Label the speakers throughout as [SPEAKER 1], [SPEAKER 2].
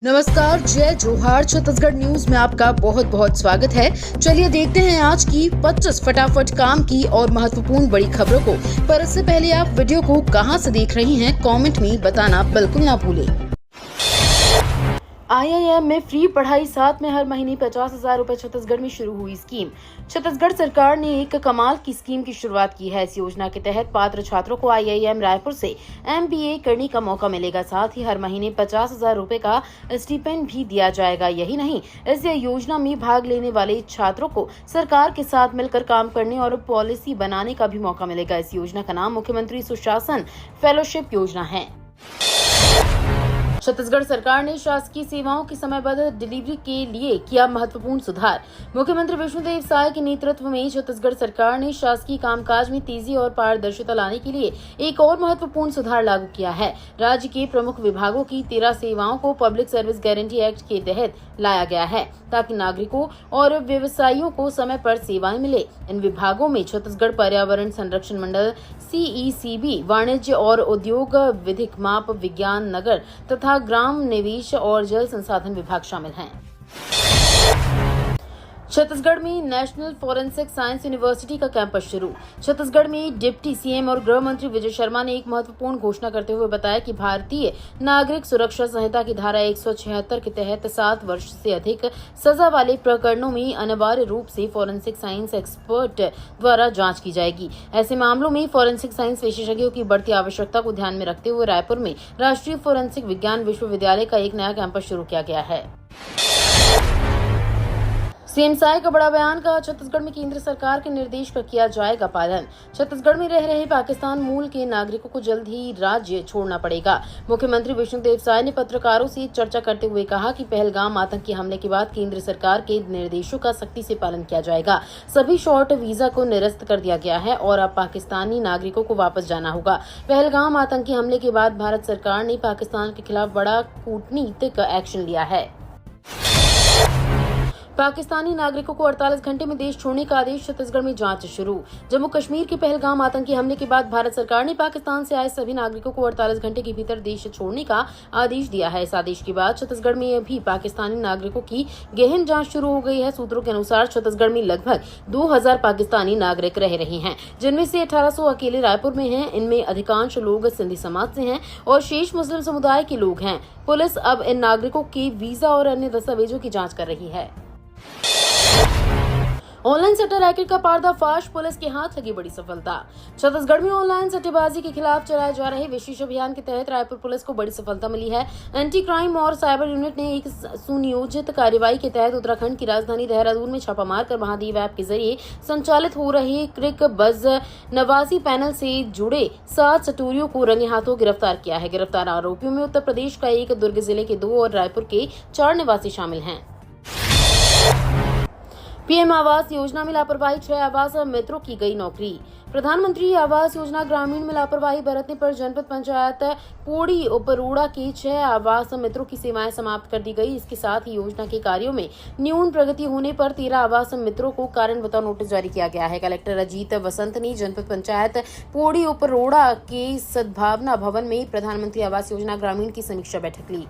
[SPEAKER 1] नमस्कार, जय जोहार। छत्तीसगढ़ न्यूज में आपका बहुत बहुत स्वागत है। चलिए देखते हैं आज की 25 फटाफट काम की और महत्वपूर्ण बड़ी खबरों को। पर इससे पहले आप वीडियो को कहां से देख रही हैं, कमेंट में बताना बिल्कुल ना भूलें। IIM में फ्री पढ़ाई साथ में हर महीने 50,000 रुपए छत्तीसगढ़ में शुरू हुई स्कीम। छत्तीसगढ़ सरकार ने एक कमाल की स्कीम की शुरुआत की है। इस योजना के तहत पात्र छात्रों को IIM रायपुर से MBA करने का मौका मिलेगा। साथ ही हर महीने 50,000 रुपए का स्टिपेंड भी दिया जाएगा। यही नहीं, इस योजना में भाग लेने वाले छात्रों को सरकार के साथ मिलकर काम करने और पॉलिसी बनाने का भी मौका मिलेगा। इस योजना का नाम मुख्यमंत्री सुशासन फेलोशिप योजना है। छत्तीसगढ़ सरकार ने शासकीय सेवाओं की समयबद्ध डिलीवरी के लिए किया महत्वपूर्ण सुधार। मुख्यमंत्री विष्णुदेव साय के नेतृत्व में छत्तीसगढ़ सरकार ने शासकीय कामकाज में तेजी और पारदर्शिता लाने के लिए एक और महत्वपूर्ण सुधार लागू किया है। राज्य के प्रमुख विभागों की 13 सेवाओं को पब्लिक सर्विस गारंटी एक्ट के तहत लाया गया है, ताकि नागरिकों और व्यवसायियों को समय पर सेवाएं मिले। इन विभागों में छत्तीसगढ़ पर्यावरण संरक्षण मंडल, CECB, वाणिज्य और उद्योग, विधिक माप, विज्ञान नगर तथा ग्राम निवेश और जल संसाधन विभाग शामिल हैं। छत्तीसगढ़ में नेशनल फॉरेंसिक साइंस यूनिवर्सिटी का कैंपस शुरू। छत्तीसगढ़ में डिप्टी CM और गृह मंत्री विजय शर्मा ने एक महत्वपूर्ण घोषणा करते हुए बताया कि भारतीय नागरिक सुरक्षा संहिता की धारा 176 के तहत 7 वर्ष से अधिक सजा वाले प्रकरणों में अनिवार्य रूप से फॉरेंसिक साइंस एक्सपर्ट द्वारा जांच की जाएगी। ऐसे मामलों में फॉरेंसिक साइंस विशेषज्ञों की बढ़ती आवश्यकता को ध्यान में रखते हुए रायपुर में राष्ट्रीय फॉरेंसिक विज्ञान विश्वविद्यालय का एक नया कैंपस शुरू किया गया है। CM साय का बड़ा बयान, कहा छत्तीसगढ़ में केंद्र सरकार के निर्देश का किया जाएगा पालन। छत्तीसगढ़ में रह रहे पाकिस्तान मूल के नागरिकों को जल्द ही राज्य छोड़ना पड़ेगा। मुख्यमंत्री विष्णुदेव साय ने पत्रकारों से चर्चा करते हुए कहा कि पहलगाम आतंकी हमले के बाद केंद्र सरकार के निर्देशों का सख्ती से पालन किया जाएगा। सभी शॉर्ट वीजा को निरस्त कर दिया गया है और अब पाकिस्तानी नागरिकों को वापस जाना होगा। पहलगाम आतंकी हमले के बाद भारत सरकार ने पाकिस्तान के खिलाफ बड़ा कूटनीतिक एक्शन लिया है। पाकिस्तानी नागरिकों को 48 घंटे में देश छोड़ने का आदेश, छत्तीसगढ़ में जांच शुरू। जम्मू कश्मीर के पहलगाम आतंकी हमले के बाद भारत सरकार ने पाकिस्तान से आए सभी नागरिकों को 48 घंटे के भीतर देश छोड़ने का आदेश दिया है। इस आदेश के बाद छत्तीसगढ़ में भी पाकिस्तानी नागरिकों की गहन जांच शुरू हो गई है। सूत्रों के अनुसार छत्तीसगढ़ में लगभग 2000 पाकिस्तानी नागरिक रह रहे हैं, जिनमें से 1800 अकेले रायपुर में हैं। इनमें अधिकांश लोग सिंधी समाज से हैं और शेष मुस्लिम समुदाय के लोग हैं। पुलिस अब इन नागरिकों के वीजा और अन्य दस्तावेजों की जाँच कर रही है। ऑनलाइन सट्टा रैकेट का पर्दाफाश, पुलिस के हाथ लगी बड़ी सफलता। छत्तीसगढ़ में ऑनलाइन सट्टेबाजी के खिलाफ चलाए जा रहे विशेष अभियान के तहत रायपुर पुलिस को बड़ी सफलता मिली है। एंटी क्राइम और साइबर यूनिट ने एक सुनियोजित कार्रवाई के तहत उत्तराखंड की राजधानी देहरादून में छापा मारकर महादेव ऐप के जरिए संचालित हो रहे क्रिक बज नवाजी पैनल से जुड़े 7 सटोरियों को रंगे हाथों गिरफ्तार किया है। गिरफ्तार आरोपियों में उत्तर प्रदेश का 1, दुर्ग जिले के 2 और रायपुर के 4 निवासी शामिल हैं। PM आवास योजना में लापरवाही, 6 आवास मित्रों की गई नौकरी। प्रधानमंत्री आवास योजना ग्रामीण में लापरवाही बरतने पर जनपद पंचायत पोड़ी उपरोड़ा के 6 आवास मित्रों की सेवाएं समाप्त कर दी गई। इसके साथ ही योजना के कार्यों में न्यून प्रगति होने पर 13 आवास मित्रों को कारण बताओ नोटिस जारी किया गया है। कलेक्टर अजीत वसंत ने जनपद पंचायत पोड़ी उपरोड़ा के सद्भावना भवन में प्रधानमंत्री आवास योजना ग्रामीण की समीक्षा बैठक ली।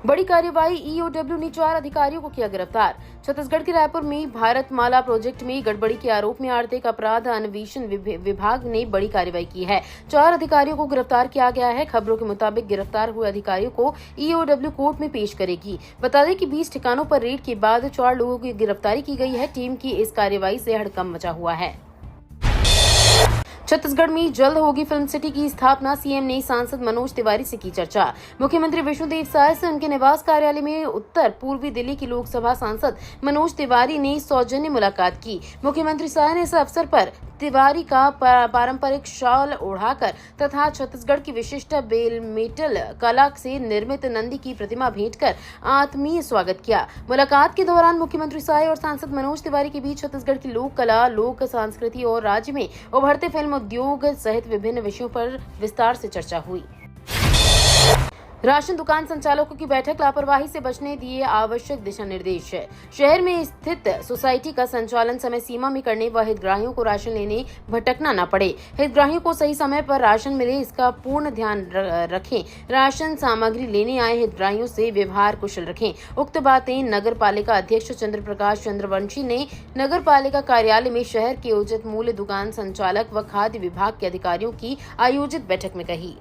[SPEAKER 1] बड़ी कार्रवाई, EOW ने 4 अधिकारियों को किया गिरफ्तार। छत्तीसगढ़ के रायपुर में भारत माला प्रोजेक्ट में गड़बड़ी के आरोप में आर्थिक अपराध अन्वेषण विभाग ने बड़ी कार्रवाई की है। 4 अधिकारियों को गिरफ्तार किया गया है। खबरों के मुताबिक गिरफ्तार हुए अधिकारियों को EOW कोर्ट में पेश करेगी। बता दें कि 20 ठिकानों पर रेड के बाद 4 लोगों की गिरफ्तारी की गई है। टीम की इस कार्रवाई से हड़कंप मचा हुआ है। छत्तीसगढ़ में जल्द होगी फिल्म सिटी की स्थापना, CM ने सांसद मनोज तिवारी से की चर्चा। मुख्यमंत्री विष्णुदेव साय से उनके निवास कार्यालय में उत्तर पूर्वी दिल्ली की लोकसभा सांसद मनोज तिवारी ने सौजन्य मुलाकात की। मुख्यमंत्री साय ने इस अवसर पर तिवारी का पारंपरिक शॉल ओढ़ाकर तथा छत्तीसगढ़ की विशिष्ट बेलमेटल कला से निर्मित नंदी की प्रतिमा भेंट कर आत्मीय स्वागत किया। मुलाकात के दौरान मुख्यमंत्री साय और सांसद मनोज तिवारी के बीच छत्तीसगढ़ की लोक कला, लोक संस्कृति और राज्य में उभरते फिल्म उद्योग सहित विभिन्न विषयों पर विस्तार से चर्चा हुई। राशन दुकान संचालकों की बैठक, लापरवाही से बचने दिए आवश्यक दिशा निर्देश। शहर में स्थित सोसाइटी का संचालन समय सीमा में करने व हितग्राहियों को राशन लेने भटकना न पड़े। हितग्राहियों को सही समय पर राशन मिले, इसका पूर्ण ध्यान रखें। राशन सामग्री लेने आए हितग्राहियों से व्यवहार कुशल रखें। उक्त बातें नगर पालिका अध्यक्ष चंद्र प्रकाश चंद्रवंशी ने नगर पालिका कार्यालय में शहर के उचित मूल्य दुकान संचालक व खाद्य विभाग के अधिकारियों की आयोजित बैठक में कही।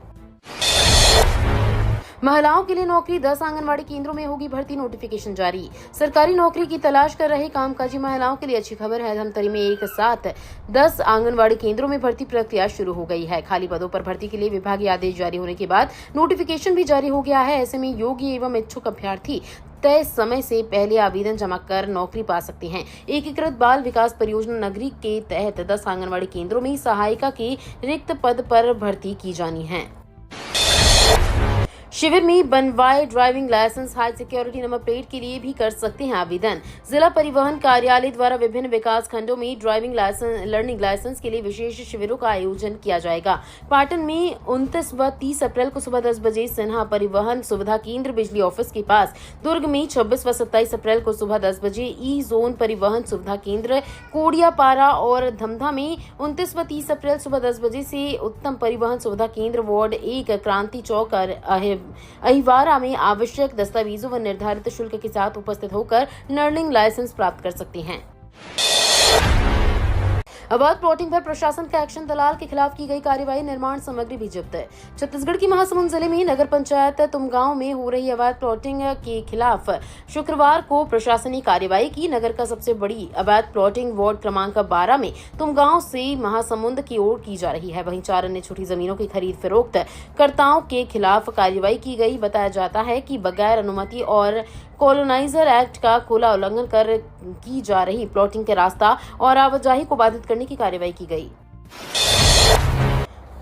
[SPEAKER 1] महिलाओं के लिए नौकरी, 10 आंगनवाड़ी केंद्रों में होगी भर्ती, नोटिफिकेशन जारी। सरकारी नौकरी की तलाश कर रहे कामकाजी महिलाओं के लिए अच्छी खबर है। धमतरी में एक साथ 10 आंगनवाड़ी केंद्रों में भर्ती प्रक्रिया शुरू हो गई है। खाली पदों पर भर्ती के लिए विभागीय आदेश जारी होने के बाद नोटिफिकेशन भी जारी हो गया है। ऐसे में योग्य एवं इच्छुक अभ्यर्थी तय समय से पहले आवेदन जमा कर नौकरी पा सकते हैं। एकीकृत बाल विकास परियोजना नगरी के तहत 10 आंगनवाड़ी केंद्रों में सहायिका के रिक्त पद पर भर्ती की जानी है। शिविर में बनवाए driving licence, high security number plate के लिए भी कर सकते हैं आवेदन। जिला परिवहन कार्यालय द्वारा विभिन्न विकास खंडों में ड्राइविंग लाइसेंस, लर्निंग लाइसेंस के लिए विशेष शिविरों का आयोजन किया जाएगा। पाटन में 29 व 30 अप्रैल को सुबह 10 बजे सिन्हा परिवहन सुविधा केंद्र बिजली ऑफिस के पास, दुर्ग में 26 व 27 अप्रैल को सुबह 10 बजे ई जोन परिवहन सुविधा केंद्र कोडियापारा और धमधा में 29 व 30 अप्रैल सुबह 10 बजे से उत्तम परिवहन सुविधा केंद्र वार्ड 1 क्रांति चौक अहिवारा में आवश्यक दस्तावेजों व निर्धारित शुल्क के साथ उपस्थित होकर लर्निंग लाइसेंस प्राप्त कर सकते हैं। अवैध प्लॉटिंग पर प्रशासन का एक्शन, दलाल के खिलाफ की गई कार्रवाई, निर्माण सामग्री भी जब्त। छत्तीसगढ़ की महासमुंद जिले में नगर पंचायत तुमगांव में हो रही अवैध प्लॉटिंग के खिलाफ शुक्रवार को प्रशासनिक कार्रवाई की। नगर का सबसे बड़ी अवैध प्लॉटिंग वार्ड क्रमांक 12 में तुमगांव से महासमुंद की ओर की जा रही है। वहीं 4 अन्य छोटी जमीनों की खरीद फरोख्त कर्ताओं के खिलाफ कार्रवाई की गई। बताया जाता है कि बगैर अनुमति और कॉलोनाइजर एक्ट का खुला उल्लंघन कर की जा रही प्लॉटिंग के रास्ता और आवाजाही को बाधित करने की कार्रवाई की गई।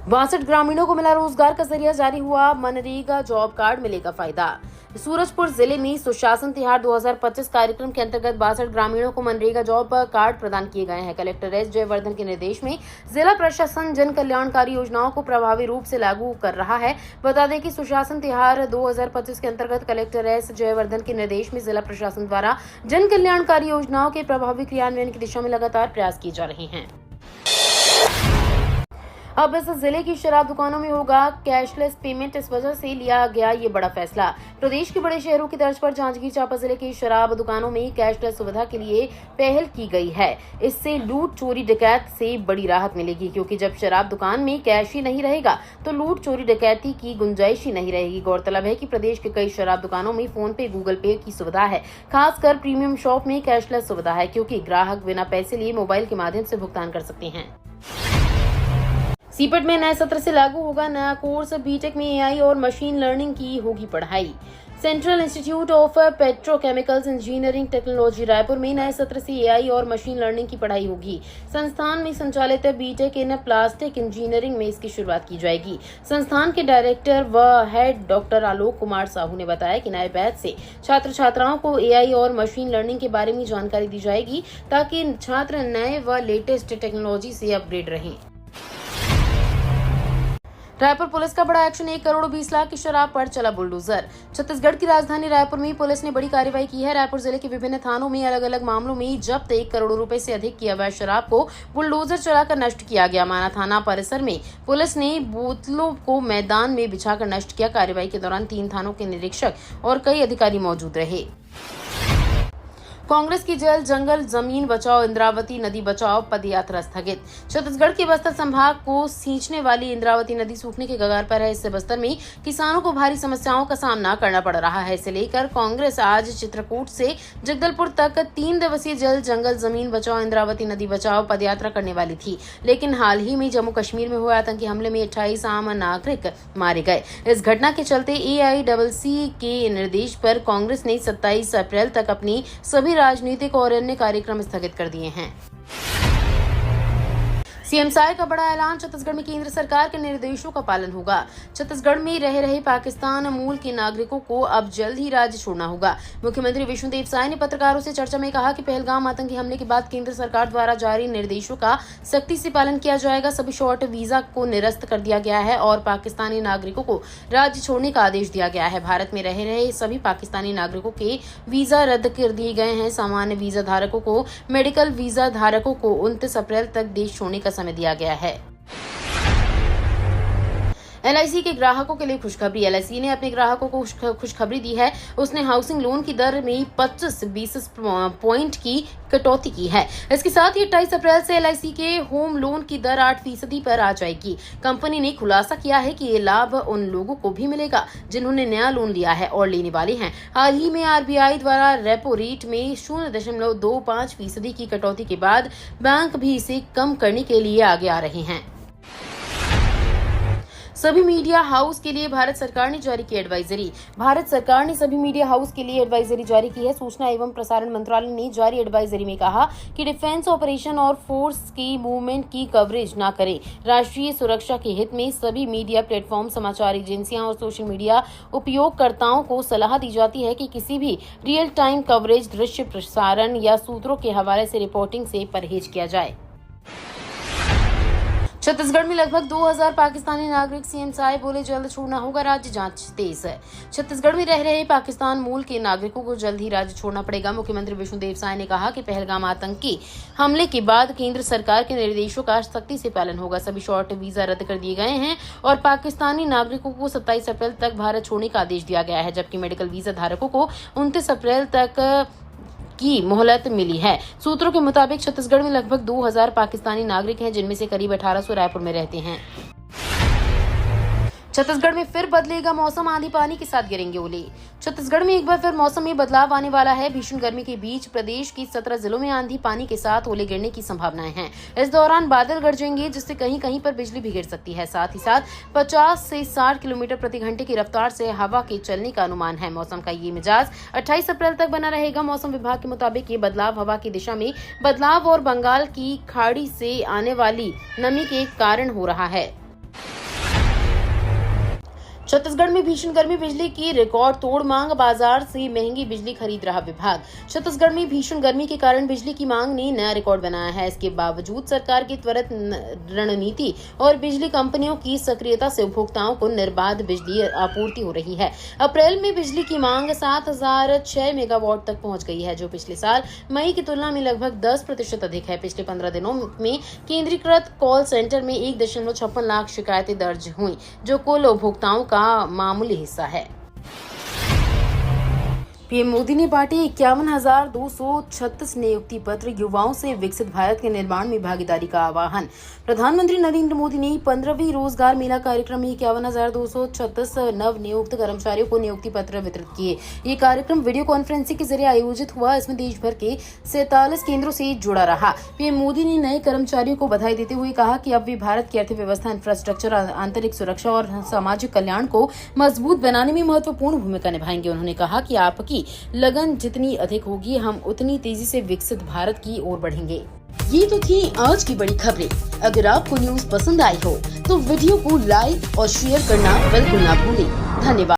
[SPEAKER 1] 62 ग्रामीणों को मिला रोजगार का जरिया, जारी हुआ मनरेगा जॉब कार्ड, मिलेगा फायदा। सूरजपुर जिले में सुशासन तिहार 2025 कार्यक्रम के अंतर्गत 62 ग्रामीणों को मनरेगा जॉब कार्ड प्रदान किए गए हैं। कलेक्टर एस जयवर्धन के निर्देश में जिला प्रशासन जन कल्याणकारी योजनाओं को प्रभावी रूप से लागू कर रहा है। बता दें कि सुशासन तिहार 2025 के अंतर्गत कलेक्टर एस जयवर्धन के निर्देश में जिला प्रशासन द्वारा जन कल्याणकारी योजनाओं के प्रभावी क्रियान्वयन की दिशा में लगातार प्रयास किए जा रहे हैं। अब इस जिले की शराब दुकानों में होगा कैशलेस पेमेंट, इस वजह से लिया गया ये बड़ा फैसला। प्रदेश के बड़े शहरों की तर्ज पर जांजगीर चांपा जिले की शराब दुकानों में कैशलेस सुविधा के लिए पहल की गई है। इससे लूट चोरी डकैत से बड़ी राहत मिलेगी, क्योंकि जब शराब दुकान में कैश ही नहीं रहेगा तो लूट चोरी डकैती की गुंजाइश ही नहीं रहेगी। गौरतलब है कि प्रदेश के कई शराब दुकानों में फोन पे, गूगल पे की सुविधा है। खासकर प्रीमियम शॉप में कैशलेस सुविधा है, क्योंकि ग्राहक बिना पैसे लिए मोबाइल के माध्यम से भुगतान कर सकते हैं। सीपेट में नए सत्र से लागू होगा नया कोर्स, बीटेक में एआई और मशीन लर्निंग की होगी पढ़ाई। Central institute of petrochemicals engineering technology Raipur में नए सत्र से एआई और मशीन लर्निंग की पढ़ाई होगी। संस्थान में संचालित बीटेक इन प्लास्टिक इंजीनियरिंग में इसकी शुरुआत की जाएगी। संस्थान के डायरेक्टर व हेड डॉक्टर आलोक कुमार साहू ने बताया कि नए बैच से छात्र छात्राओं को एआई और मशीन लर्निंग के बारे में जानकारी दी जाएगी, ताकि छात्र नए व लेटेस्ट टेक्नोलॉजी से अपग्रेड रहें। रायपुर पुलिस का बड़ा एक्शन, 1 करोड़ 20 लाख की शराब पर चला बुलडोजर। छत्तीसगढ़ की राजधानी रायपुर में पुलिस ने बड़ी कार्रवाई की है। रायपुर जिले के विभिन्न थानों में अलग अलग मामलों में जब्त 1 करोड़ रुपए से अधिक की अवैध शराब को बुलडोजर चलाकर नष्ट किया गया। माना थाना परिसर में पुलिस ने बोतलों को मैदान में बिछाकर नष्ट किया। कार्रवाई के दौरान 3 थानों के निरीक्षक और कई अधिकारी मौजूद रहे। कांग्रेस की जल जंगल जमीन बचाओ, इंद्रावती नदी बचाओ पद यात्रा स्थगित। छत्तीसगढ़ के बस्तर संभाग को सींचने वाली इंद्रावती नदी सूखने के कगार पर है। इससे बस्तर में किसानों को भारी समस्याओं का सामना करना पड़ रहा है। इसे लेकर कांग्रेस आज चित्रकूट से जगदलपुर तक 3 दिवसीय जल जंगल जमीन बचाओ, इंद्रावती नदी बचाओ पद यात्रा करने वाली थी, लेकिन हाल ही में जम्मू कश्मीर में हुए आतंकी हमले में 28 आम नागरिक मारे गए। इस घटना के चलते AICC के निर्देश पर कांग्रेस ने 27 अप्रैल तक अपनी सभी राजनीतिक और अन्य कार्यक्रम स्थगित कर दिए हैं। सीएम साय का बड़ा ऐलान, छत्तीसगढ़ में केंद्र सरकार के निर्देशों का पालन होगा। छत्तीसगढ़ में रह रहे पाकिस्तान मूल के नागरिकों को अब जल्द ही राज्य छोड़ना होगा। मुख्यमंत्री विष्णुदेव साय ने पत्रकारों से चर्चा में कहा कि पहलगाम आतंकी हमले के बाद केंद्र सरकार द्वारा जारी निर्देशों का सख्ती से पालन किया जाएगा। सभी शॉर्ट वीजा को निरस्त कर दिया गया है और पाकिस्तानी नागरिकों को राज्य छोड़ने का आदेश दिया गया है। भारत में रह रहे सभी पाकिस्तानी नागरिकों के वीजा रद्द कर दिए गए हैं। सामान्य वीजा धारकों को, मेडिकल वीजा धारकों को 29 अप्रैल तक देश छोड़ने का समय दिया गया है। एलआईसी के ग्राहकों के लिए खुशखबरी। एलआईसी ने अपने ग्राहकों को खुशखबरी दी है। उसने हाउसिंग लोन की दर में 25 बेसिस पॉइंट की कटौती की है। इसके साथ ही 28 अप्रैल से एलआईसी के होम लोन की दर 8% पर आ जाएगी। कंपनी ने खुलासा किया है कि ये लाभ उन लोगों को भी मिलेगा जिन्होंने नया लोन लिया है और लेने वाले हैं। हाल ही में आरबीआई द्वारा रेपो रेट में 0.25% की कटौती के बाद बैंक भी इसे कम करने के लिए आगे आ रहे हैं। सभी मीडिया हाउस के लिए भारत सरकार ने जारी की एडवाइजरी। भारत सरकार ने सभी मीडिया हाउस के लिए एडवाइजरी जारी की है। सूचना एवं प्रसारण मंत्रालय ने जारी एडवाइजरी में कहा कि डिफेंस ऑपरेशन और फोर्स की मूवमेंट की कवरेज न करें। राष्ट्रीय सुरक्षा के हित में सभी मीडिया प्लेटफॉर्म, समाचार एजेंसियां और सोशल मीडिया उपयोगकर्ताओं को सलाह दी जाती है कि किसी भी रियल टाइम कवरेज, दृश्य प्रसारण या सूत्रों के हवाले से रिपोर्टिंग से परहेज किया जाए। छत्तीसगढ़ में लगभग 2000 पाकिस्तानी नागरिक, सीएम साय बोले जल्द छोड़ना होगा राज्य, जांच तेज है। छत्तीसगढ़ में रह रहे पाकिस्तान मूल के नागरिकों को जल्द ही राज्य छोड़ना पड़ेगा। मुख्यमंत्री विष्णुदेव साय ने कहा कि पहलगाम आतंकी हमले के बाद केंद्र सरकार के निर्देशों का सख्ती से पालन होगा। सभी शॉर्ट वीजा रद्द कर दिए गए हैं और पाकिस्तानी नागरिकों को 27 अप्रैल तक भारत छोड़ने का आदेश दिया गया है, जबकि मेडिकल वीजा धारकों को 29 अप्रैल तक की मोहलत मिली है। सूत्रों के मुताबिक छत्तीसगढ़ में लगभग 2000 पाकिस्तानी नागरिक हैं, जिनमें से करीब 1800 रायपुर में रहते हैं। छत्तीसगढ़ में फिर बदलेगा मौसम, आंधी पानी के साथ गिरेंगे ओले। छत्तीसगढ़ में एक बार फिर मौसम में बदलाव आने वाला है। भीषण गर्मी के बीच प्रदेश की 17 जिलों में आंधी पानी के साथ ओले गिरने की संभावनाएं हैं। इस दौरान बादल गरजेंगे, जिससे कहीं कहीं पर बिजली भी गिर सकती है। साथ ही साथ 50 से 60 किलोमीटर प्रति घंटे की रफ्तार से हवा के चलने का अनुमान है। मौसम का ये मिजाज 28 अप्रैल तक बना रहेगा। मौसम विभाग के मुताबिक ये बदलाव हवा की दिशा में बदलाव और बंगाल की खाड़ी से आने वाली नमी के कारण हो रहा है। छत्तीसगढ़ में भीषण गर्मी, बिजली की रिकॉर्ड तोड़ मांग, बाजार से महंगी बिजली खरीद रहा विभाग। छत्तीसगढ़ में भीषण गर्मी के कारण बिजली की मांग ने नया रिकॉर्ड बनाया है। इसके बावजूद सरकार की त्वरित रणनीति और बिजली कंपनियों की सक्रियता से उपभोक्ताओं को निर्बाध बिजली आपूर्ति हो रही है। अप्रैल में बिजली की मांग 7006 मेगावाट तक पहुंच गई है, जो पिछले साल मई की तुलना में लगभग 10% अधिक है। पिछले 15 दिनों में केंद्रीकृत कॉल सेंटर में 1.56 लाख शिकायतें दर्ज हुई, जो कुल उपभोक्ताओं का मामूली हिस्सा है। पीएम मोदी ने बांटे 51,236 नियुक्ति पत्र, युवाओं से विकसित भारत के निर्माण में भागीदारी का आह्वान। प्रधानमंत्री नरेंद्र मोदी ने 15वीं रोजगार मेला कार्यक्रम में 51,236 नव नियुक्त कर्मचारियों को नियुक्ति पत्र वितरित किए। ये कार्यक्रम वीडियो कॉन्फ्रेंसिंग के जरिए आयोजित हुआ। इसमें देश भर के 47 केंद्रों से जुड़ा रहा। पीएम मोदी ने नए कर्मचारियों को बधाई देते हुए कहा कि अब वे भारत की अर्थव्यवस्था, इंफ्रास्ट्रक्चर, आंतरिक सुरक्षा और सामाजिक कल्याण को मजबूत बनाने में महत्वपूर्ण भूमिका निभाएंगे। उन्होंने कहा कि आपकी लगन जितनी अधिक होगी, हम उतनी तेजी से विकसित भारत की ओर बढ़ेंगे। ये तो थी आज की बड़ी खबरें। अगर आपको न्यूज पसंद आई हो तो वीडियो को लाइक और शेयर करना बिल्कुल ना भूलें। धन्यवाद।